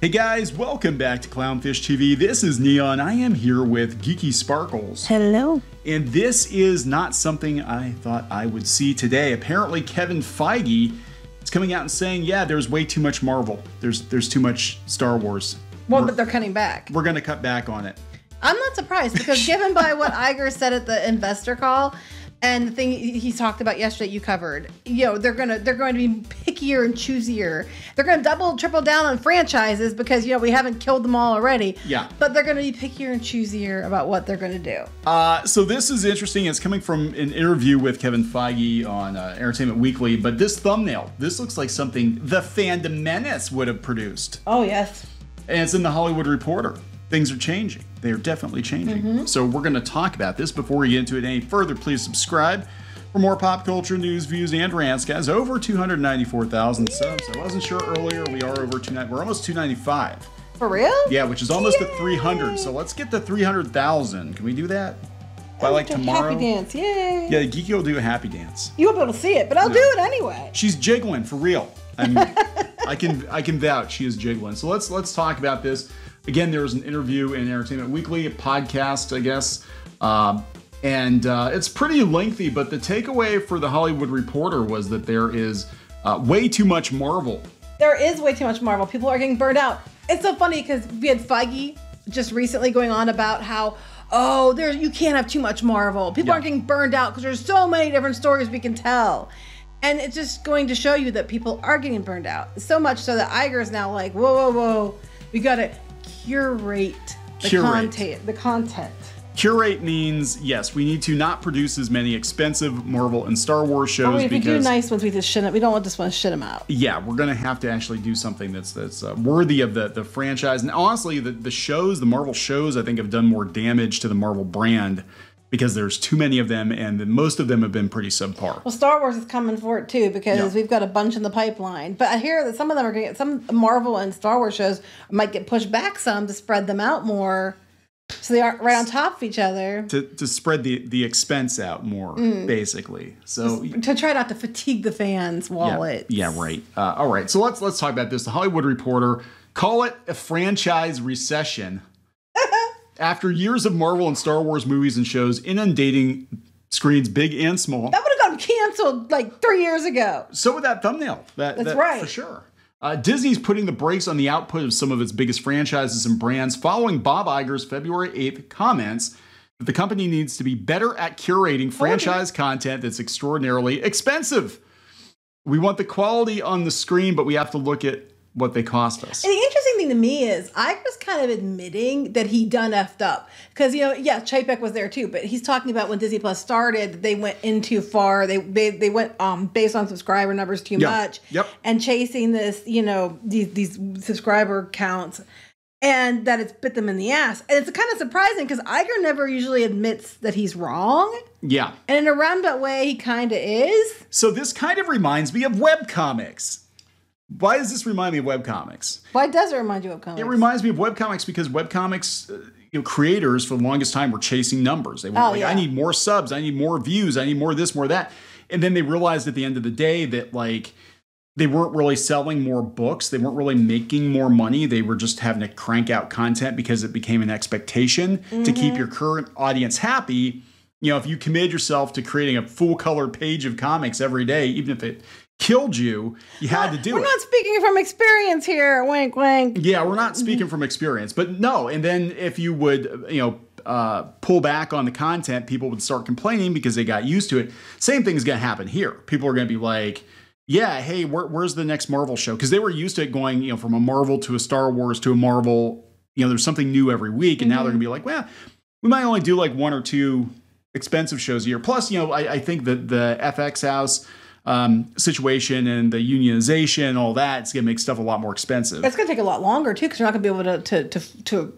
Hey guys, welcome back to Clownfish TV. This is Neon. I am here with Geeky Sparkles. Hello. And this is not something I thought I would see today. Apparently Kevin Feige is coming out and saying, yeah, there's way too much Marvel. There's too much Star Wars. Well, but they're cutting back. We're going to cut back on it. I'm not surprised because given by what Iger said at the investor call and the thing he talked about yesterday you covered, you know, they're going to be pickier and choosier. They're going to double, triple down on franchises because, you know, we haven't killed them all already. Yeah. But they're going to be pickier and choosier about what they're going to do. So this is interesting. It's coming from an interview with Kevin Feige on Entertainment Weekly, but this thumbnail, this looks like something the Fandom Menace would have produced. Oh, yes. And it's in the Hollywood Reporter. Things are changing. They are definitely changing. So we're going to talk about this. Before we get into it any further, please subscribe for more pop culture news, views, and rants. Guys, over 294,000 subs. I wasn't sure earlier. We are over 290. We're almost 295. For real? Yeah, which is almost at 300. So let's get to 300,000. Can we do that? By like tomorrow? Happy dance, yay. Yeah, Geeky will do a happy dance. You won't be able to see it, but I'll do it anyway. She's jiggling for real. I can vouch she is jiggling. So let's talk about this. Again, there was an interview in Entertainment Weekly, a podcast, I guess, and it's pretty lengthy. But the takeaway for the Hollywood Reporter was that there is way too much Marvel. There is way too much Marvel. People are getting burned out. It's so funny because we had Feige just recently going on about how, oh, you can't have too much Marvel. People aren't getting burned out because there's so many different stories we can tell. And it's just going to show you that people are getting burned out. So much so that Iger is now like, whoa, whoa, whoa. We got to curate the content. Curate means, yes, we need to not produce as many expensive Marvel and Star Wars shows. If we do nice ones, we just shit them. We don't just want to shit them out. Yeah, we're going to have to actually do something that's worthy of the franchise. And honestly, the shows, the Marvel shows, I think have done more damage to the Marvel brand because there's too many of them, and most of them have been pretty subpar. Well, Star Wars is coming for it too because we've got a bunch in the pipeline. But I hear that some of them are going to get, some Marvel and Star Wars shows might get pushed back some to spread them out more, so they aren't right on top of each other. To spread the expense out more, basically. So to try not to fatigue the fans' wallets. Yeah, right. All right, so let's talk about this. The Hollywood Reporter call it a franchise recession. After years of Marvel and Star Wars movies and shows inundating screens big and small. That would have gotten canceled like 3 years ago. So with that thumbnail. That's right. For sure. Disney's putting the brakes on the output of some of its biggest franchises and brands following Bob Iger's February 8th comments that the company needs to be better at curating franchise content that's extraordinarily expensive. We want the quality on the screen, but we have to look at what they cost us. And the interesting thing to me is Iger's kind of admitting that he done effed up. Because, you know, yeah, Chapek was there too, but he's talking about when Disney Plus started, they went in too far. They went based on subscriber numbers too much. And chasing this, you know, these subscriber counts. And that it's bit them in the ass. And it's kind of surprising because Iger never usually admits that he's wrong. Yeah. And in a roundabout way, he kind of is. So this kind of reminds me of webcomics. Why does this remind me of webcomics? Why does it remind you of webcomics? It reminds me of webcomics because webcomics creators for the longest time were chasing numbers. They were I need more subs, I need more views, I need more of this, more of that. And then they realized at the end of the day that like they weren't really selling more books. They weren't really making more money. They were just having to crank out content because it became an expectation to keep your current audience happy. You know, if you committed yourself to creating a full color page of comics every day, even if it killed you, you had to do it. We're not speaking from experience here. Wink, wink. Yeah, we're not speaking from experience, but no. And then if you would, you know, pull back on the content, people would start complaining because they got used to it. Same thing is going to happen here. People are going to be like, yeah, hey, where's the next Marvel show? Because they were used to it going, you know, from a Marvel to a Star Wars to a Marvel, you know, there's something new every week. And now they're going to be like, well, we might only do like 1 or 2 expensive shows a year. Plus, you know, I think that the FX house situation and the unionization, all that, it's going to make stuff a lot more expensive. It's going to take a lot longer too, because you're not going to be able to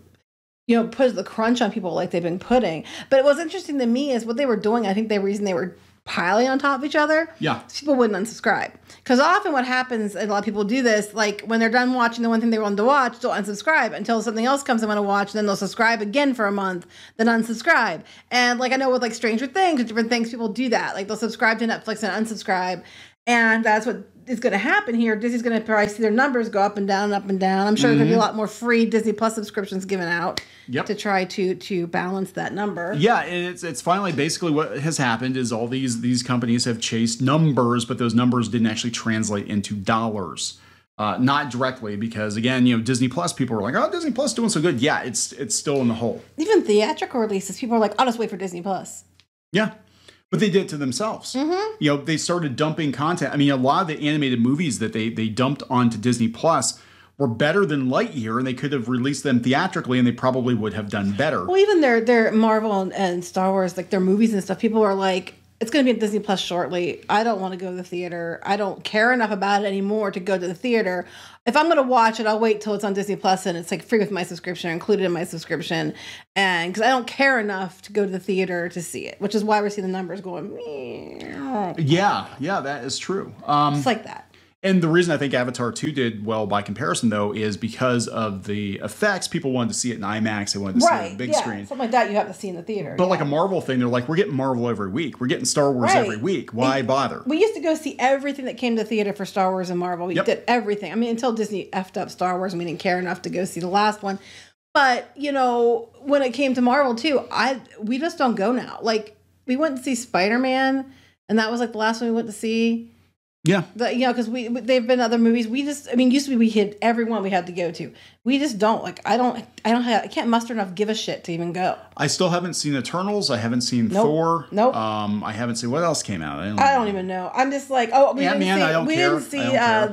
you know, put the crunch on people like they've been putting. But what's interesting to me is what they were doing. I think the reason they were piling on top of each other, people wouldn't unsubscribe. Because often what happens, and a lot of people do this, like when they're done watching the one thing they wanted to watch, they'll unsubscribe until something else comes they want to watch, then they'll subscribe again for a month, then unsubscribe. And like I know with like Stranger Things, different things, people do that. Like they'll subscribe to Netflix and unsubscribe. And that's what is going to happen here. Disney's going to probably see their numbers go up and down, up and down. I'm sure there's going to be a lot more free Disney Plus subscriptions given out to try to balance that number. Yeah, it's finally basically what has happened is all these companies have chased numbers, but those numbers didn't actually translate into dollars. Not directly, because again, Disney Plus, people are like, oh, Disney Plus doing so good. Yeah, it's still in the hole. Even theatrical releases, people are like, I'll just wait for Disney Plus. Yeah. But they did it to themselves. They started dumping content. I mean, a lot of the animated movies that they dumped onto Disney Plus were better than Lightyear, and they could have released them theatrically, and they probably would have done better. Well, even their Marvel and Star Wars, like their movies and stuff, people are like, it's going to be at Disney Plus shortly. I don't want to go to the theater. I don't care enough about it anymore to go to the theater. If I'm going to watch it, I'll wait till it's on Disney Plus and it's like free with my subscription, included in my subscription. And because I don't care enough to go to the theater to see it, which is why we're seeing the numbers going. Yeah, that is true. It's like that. And the reason I think Avatar 2 did well by comparison, though, is because of the effects. People wanted to see it in IMAX. They wanted to see it on the big screen. Something like that you have to see in the theater. But like a Marvel thing, they're like, we're getting Marvel every week. We're getting Star Wars every week. Why bother? We used to go see everything that came to the theater for Star Wars and Marvel. We did everything. I mean, until Disney effed up Star Wars, and we didn't care enough to go see the last one. But, when it came to Marvel, too, we just don't go now. Like, we went to see Spider-Man, and that was like the last one we went to see. Yeah. Because they've been other movies. Used to be we hit every one we had to go to. We just don't. Like, I can't muster enough give a shit to even go. I still haven't seen Eternals. I haven't seen Thor. Nope. I haven't seen, what else came out? I don't even know. I'm just like, we didn't see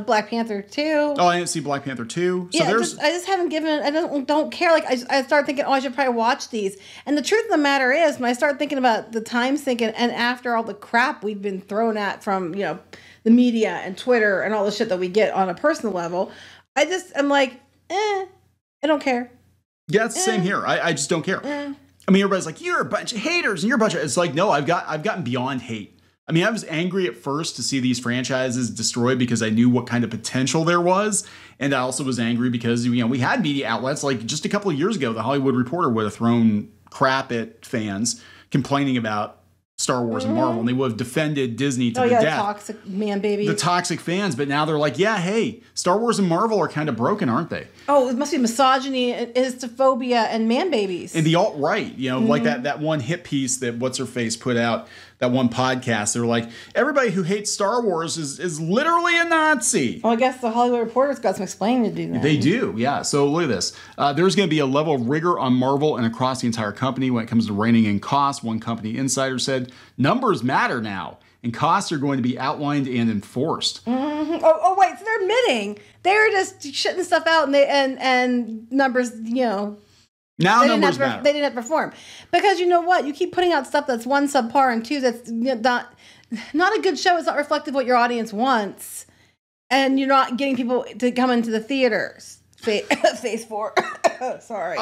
Black Panther 2. Oh, I didn't see Black Panther 2. So I just haven't given, I don't care. Like, I started thinking, I should probably watch these. And the truth of the matter is, when I start thinking about the time sinking, and after all the crap we've been thrown at from, the media and Twitter and all the shit that we get on a personal level, I'm like, I don't care. Yeah, it's the same here. I just don't care. I mean, everybody's like, you're a bunch of haters and you're a bunch of, it's like, no, I've gotten beyond hate. I mean, I was angry at first to see these franchises destroyed because I knew what kind of potential there was. And I also was angry because, we had media outlets like just a couple of years ago, the Hollywood Reporter would have thrown crap at fans complaining about Star Wars and Marvel, and they would have defended Disney to the death. Toxic man baby. The toxic fans, but now they're like, yeah, hey, Star Wars and Marvel are kind of broken, aren't they? Oh, it must be misogyny, histophobia, and man babies. And the alt-right, like that one hit piece that What's-Her-Face put out, that one podcast, they're like, everybody who hates Star Wars is literally a Nazi. Well, I guess the Hollywood Reporter's got some explaining to do now. They do, yeah. So look at this. There's going to be a level of rigor on Marvel and across the entire company when it comes to reining in costs. One company insider said, numbers matter now, and costs are going to be outlined and enforced. Mm-hmm. Oh, wait, so they're admitting they're just shitting stuff out, and numbers, Now numbers matter. They didn't have to perform. Because you know what? You keep putting out stuff that's one, subpar, and two, that's not a good show. It's not reflective of what your audience wants. And you're not getting people to come into the theaters. Phase 4. Sorry.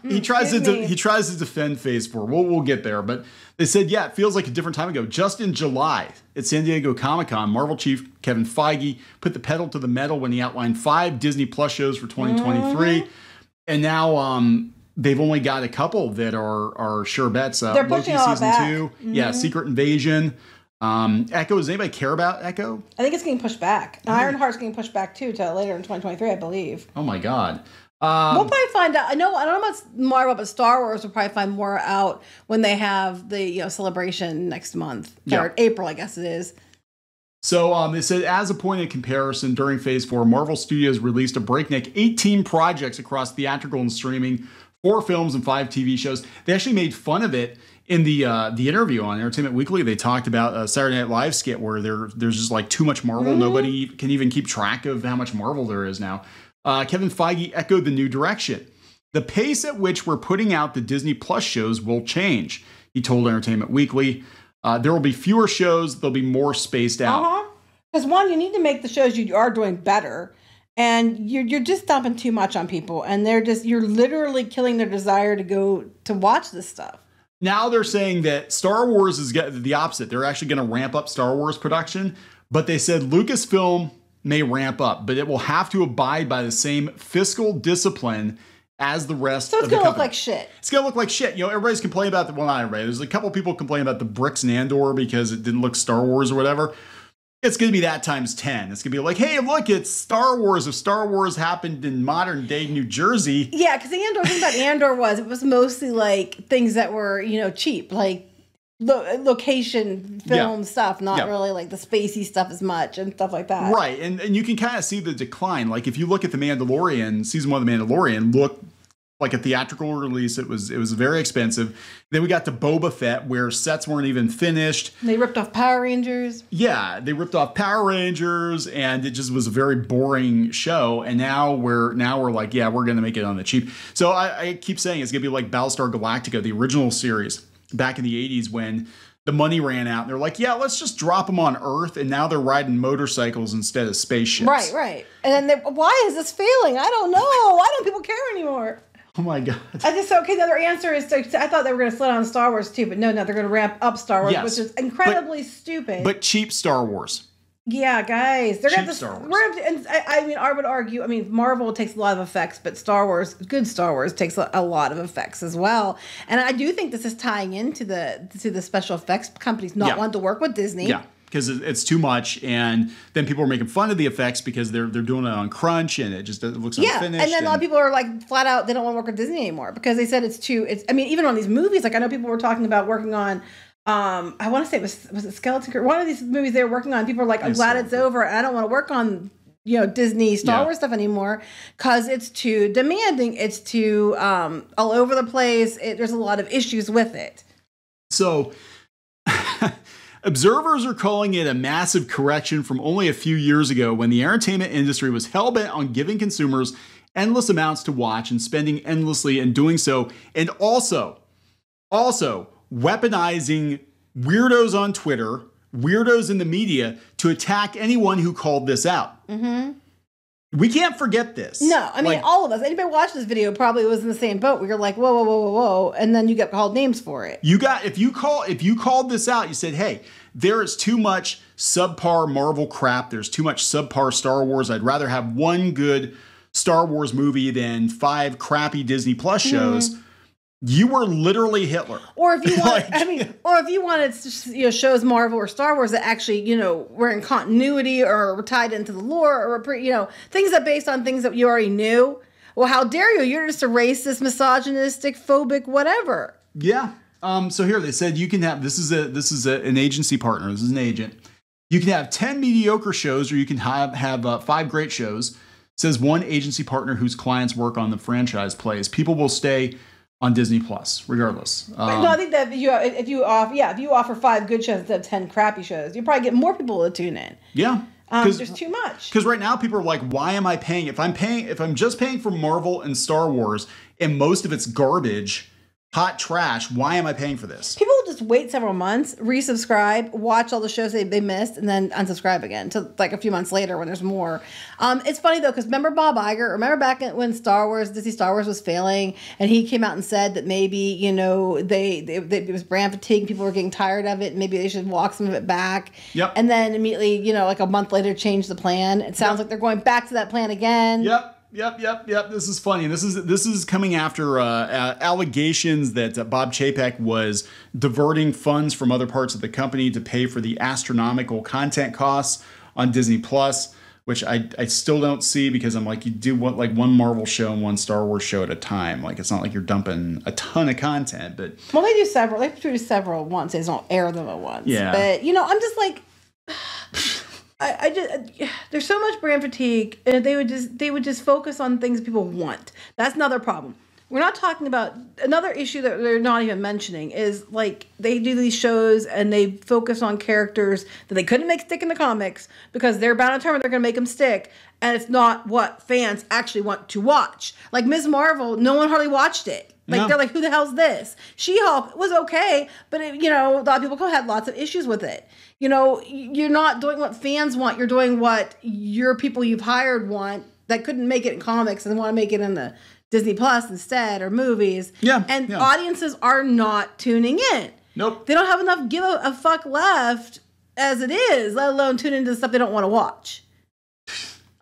He tries to defend Phase 4. We'll get there. But they said, it feels like a different time ago. Just in July at San Diego Comic-Con, Marvel chief Kevin Feige put the pedal to the metal when he outlined 5 Disney Plus shows for 2023. And now they've only got a couple that are sure bets. They're pushing Loki season back. 2. Yeah, Secret Invasion. Echo, does anybody care about Echo? I think it's getting pushed back. Ironheart's getting pushed back too to later in 2023, I believe. Oh my God. We'll probably find out. I don't know about Marvel, but Star Wars will probably find more out when they have the celebration next month. Or April, I guess it is. So they said, as a point of comparison, during Phase 4, Marvel Studios released a breakneck 18 projects across theatrical and streaming, 4 films and 5 TV shows. They actually made fun of it in the interview on Entertainment Weekly. They talked about a Saturday Night Live skit where there's just like too much Marvel. Nobody can even keep track of how much Marvel there is now. Kevin Feige echoed the new direction. The pace at which we're putting out the Disney Plus shows will change, he told Entertainment Weekly. There will be fewer shows. They'll be more spaced out. Because one, you need to make the shows you are doing better. And you're just dumping too much on people. And you're literally killing their desire to go to watch this stuff. Now they're saying that Star Wars is the opposite. They're actually going to ramp up Star Wars production. But they said Lucasfilm may ramp up, but it will have to abide by the same fiscal discipline as the rest of the company. So it's going to look like shit. It's going to look like shit. Everybody's complaining about not everybody. There's a couple people complaining about the bricks in Andor because it didn't look Star Wars or whatever. It's going to be that times 10. It's going to be like, hey, look, it's Star Wars. If Star Wars happened in modern day New Jersey. Yeah, because the thing about Andor was mostly like things that were, cheap, like location film stuff, not really like the spacey stuff as much and stuff like that. Right. And you can kind of see the decline. Like if you look at The Mandalorian, season 1 of The Mandalorian, look like a theatrical release, it was very expensive. Then we got to Boba Fett, where sets weren't even finished. They ripped off Power Rangers. Yeah, they ripped off Power Rangers, and it just was a very boring show. And now we're like, yeah, we're gonna make it on the cheap. So I keep saying it's gonna be like Battlestar Galactica, the original series back in the 80s when the money ran out. And they're like, yeah, let's just drop them on Earth, and now they're riding motorcycles instead of spaceships. Right. And then why is this failing? I don't know. Why don't people care anymore? Oh my God. The other answer is, I thought they were going to slow down Star Wars too, but no, they're going to ramp up Star Wars, which is incredibly stupid. But cheap Star Wars. Yeah, guys. They're cheap going to Star Wars. I would argue, Marvel takes a lot of effects, but good Star Wars takes a lot of effects as well. And I do think this is tying into the special effects companies not wanting to work with Disney. Yeah. Because it's too much, and then people are making fun of the effects because they're doing it on crunch, and it looks unfinished. And then a lot of people are like flat out, they don't want to work with Disney anymore because they said even on these movies, like I know people were talking about working on, I want to say was it Skeleton Crew? One of these movies they were working on, people are like, I'm glad it's over, and I don't want to work on Disney Star Wars stuff anymore because it's too demanding, it's too all over the place. There's a lot of issues with it. So. Observers are calling it a massive correction from only a few years ago when the entertainment industry was hell-bent on giving consumers endless amounts to watch and spending endlessly in doing so, and also weaponizing weirdos on Twitter, weirdos in the media to attack anyone who called this out. Mm-hmm. We can't forget this. No, all of us. Anybody watched this video probably was in the same boat where you're like, whoa, and then you get called names for it. If you called this out, you said, hey, there is too much subpar Marvel crap. There's too much subpar Star Wars. I'd rather have one good Star Wars movie than 5 crappy Disney Plus shows. Mm-hmm. You were literally Hitler. Or if you want, or if you wanted, shows Marvel or Star Wars that actually, were in continuity or were tied into the lore or, things that based on things that you already knew. Well, how dare you? You're just a racist, misogynistic, phobic, whatever. Yeah. So here they said you can have, this is an agency partner. This is an agent. You can have 10 mediocre shows, or you can have 5 great shows. Says one agency partner whose clients work on the franchise plays. People will stay on Disney Plus, regardless. No, I think that if you offer 5 good shows instead of 10 crappy shows, you probably get more people to tune in. Yeah, there's too much. Because right now people are like, why am I paying? If I'm just paying for Marvel and Star Wars, and most of it's garbage, hot trash, why am I paying for this? People will just wait several months, resubscribe, watch all the shows they missed, and then unsubscribe again to like a few months later when there's more. It's funny though, because remember Bob Iger? Remember back when Disney Star Wars was failing, and he came out and said that maybe it was brand fatigue, people were getting tired of it, and maybe they should walk some of it back. Yep. And then immediately, like a month later, change the plan. It sounds like they're going back to that plan again. Yep. This is funny. This is coming after allegations that Bob Chapek was diverting funds from other parts of the company to pay for the astronomical content costs on Disney Plus, which I still don't see, because I'm like, you do want like one Marvel show and one Star Wars show at a time. Like, it's not like you're dumping a ton of content, but they do several. They produce several at once. They just don't air them at once. Yeah. But I'm just like. There's so much brand fatigue, and they would just focus on things people want. That's another problem. We're not talking about another issue that they're not even mentioning is like they do these shows and they focus on characters that they couldn't make stick in the comics because they're bound and determined they're going to make them stick, and it's not what fans actually want to watch. Like Ms. Marvel, no one hardly watched it. They're like, who the hell's this? She-Hulk was okay, but a lot of people had lots of issues with it. You're not doing what fans want. You're doing what your people you've hired want that couldn't make it in comics and want to make it in the Disney Plus instead, or movies. Yeah. And audiences are not tuning in. Nope. They don't have enough give a fuck left as it is, let alone tune into the stuff they don't want to watch.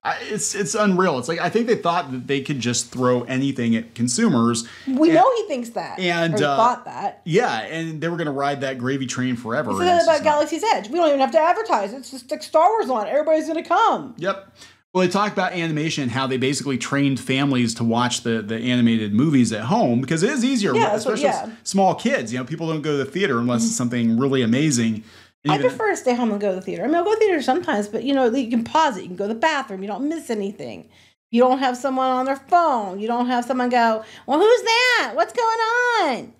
It's unreal. It's like I think they thought that they could just throw anything at consumers. We know he thinks that, and or he thought that. Yeah, and they were going to ride that gravy train forever. He said that about Galaxy's Edge. We don't even have to advertise. It's just like Star Wars on. Everybody's going to come. Yep. Well, they talked about animation, how they basically trained families to watch the animated movies at home because it is easier, especially small kids. You know, people don't go to the theater unless it's something really amazing. I prefer to stay home and go to the theater. I mean, I'll go to the theater sometimes, but, you know, you can pause it. You can go to the bathroom. You don't miss anything. You don't have someone on their phone. You don't have someone go, well, who's that? What's going on?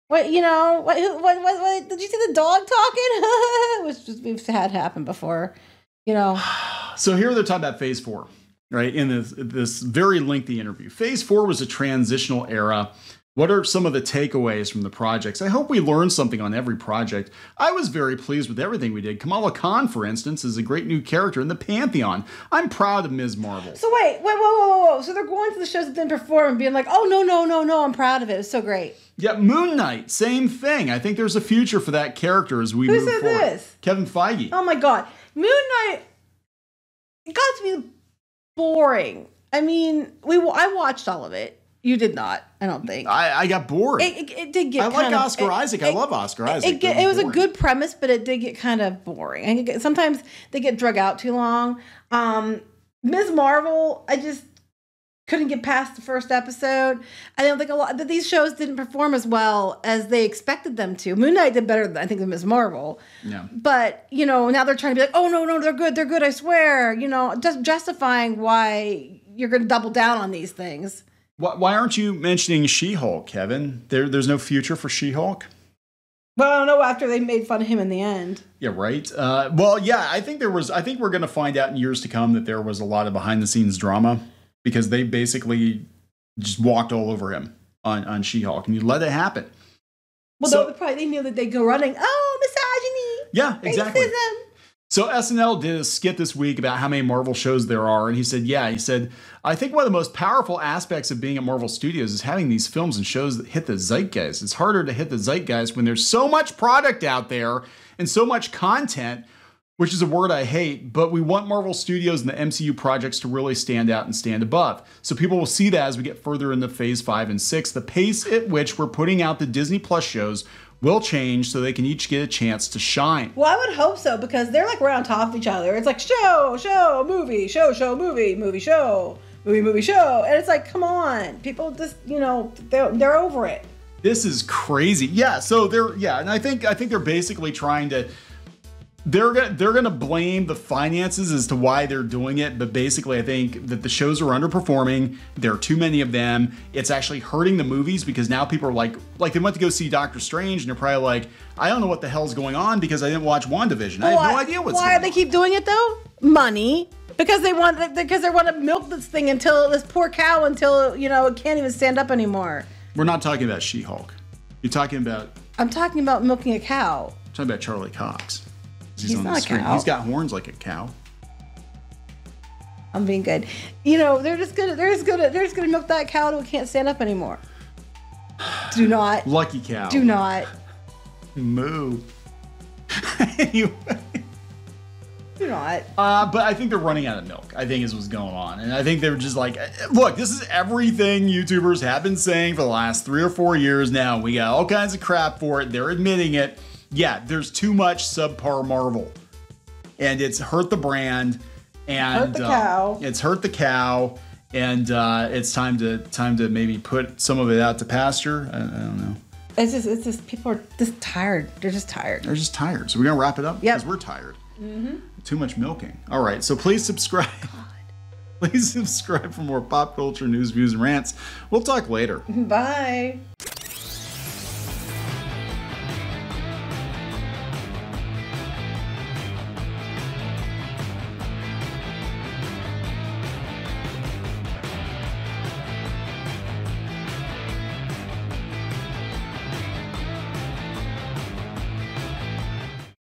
What, you know, what did you see the dog talking? Which just, we've had happen before, you know. So here they're talking about Phase 4, right, in this very lengthy interview. Phase 4 was a transitional era. What are some of the takeaways from the projects? I hope we learned something on every project. I was very pleased with everything we did. Kamala Khan, for instance, is a great new character in the Pantheon. I'm proud of Ms. Marvel. So whoa. So they're going to the shows that didn't perform and being like, oh, no, I'm proud of it. It was so great. Yeah, Moon Knight, same thing. I think there's a future for that character as we move forward. Who said this? Kevin Feige. Oh, my God. Moon Knight, it got to be boring. I mean, I watched all of it. You did not, I don't think. I got bored. It did get I like Oscar Isaac. I love Oscar Isaac. It was a good premise, but it did get kind of boring. Sometimes they get drug out too long. Ms. Marvel, I just couldn't get past the first episode. I don't think that these shows didn't perform as well as they expected them to. Moon Knight did better, I think, than Ms. Marvel. Yeah. But, you know, now they're trying to be like, oh, no, they're good, I swear. You know, just justifying why you're going to double down on these things. Why aren't you mentioning She-Hulk, Kevin? There's no future for She-Hulk? Well, I don't know, after they made fun of him in the end. Yeah, right. Well, yeah, I think we're going to find out in years to come that there was a lot of behind-the-scenes drama because they basically just walked all over him on She-Hulk, and you let it happen. Well, so, they knew that they'd go running, oh, misogyny. Yeah, exactly. Racism. So SNL did a skit this week about how many Marvel shows there are, and he said, I think one of the most powerful aspects of being at Marvel Studios is having these films and shows that hit the zeitgeist. It's harder to hit the zeitgeist when there's so much product out there and so much content, which is a word I hate, but we want Marvel Studios and the MCU projects to really stand out and stand above. So people will see that as we get further into Phase 5 and 6. The pace at which we're putting out the Disney Plus shows will change so they can each get a chance to shine. Well, I would hope so, because they're like right on top of each other. It's like show, movie, show, movie, show, movie, show. And it's like, come on. People just, you know, they're over it. This is crazy. Yeah, so and I think they're basically trying to they're gonna blame the finances as to why they're doing it, but basically I think that the shows are underperforming. There are too many of them. It's actually hurting the movies because now people are like they went to go see Doctor Strange and they're probably like, I don't know what the hell's going on because I didn't watch WandaVision. I have no idea what's going on. Why they keep doing it though? Money. Because they want to milk this thing until this poor cow it can't even stand up anymore. We're not talking about She-Hulk. You're talking about. I'm talking about milking a cow. I'm talking about Charlie Cox. He's on not the screen. A cow. He's got horns like a cow. I'm being good. You know, they're just gonna milk that cow till it can't stand up anymore. Do not. Lucky cow. Do not. Moo. Anyway. Do not. But I think they're running out of milk, I think is what's going on. And I think they're just like, look, this is everything YouTubers have been saying for the last 3 or 4 years now. We got all kinds of crap for it. They're admitting it. Yeah, there's too much subpar Marvel. And it's hurt the brand. And hurt the cow. It's hurt the cow. And it's time to maybe put some of it out to pasture. I don't know. It's just people are just tired. They're just tired. They're just tired. So we're gonna wrap it up because we're tired. Mm-hmm. Too much milking. All right, so please subscribe. Please subscribe for more pop culture news, views, and rants. We'll talk later. Bye.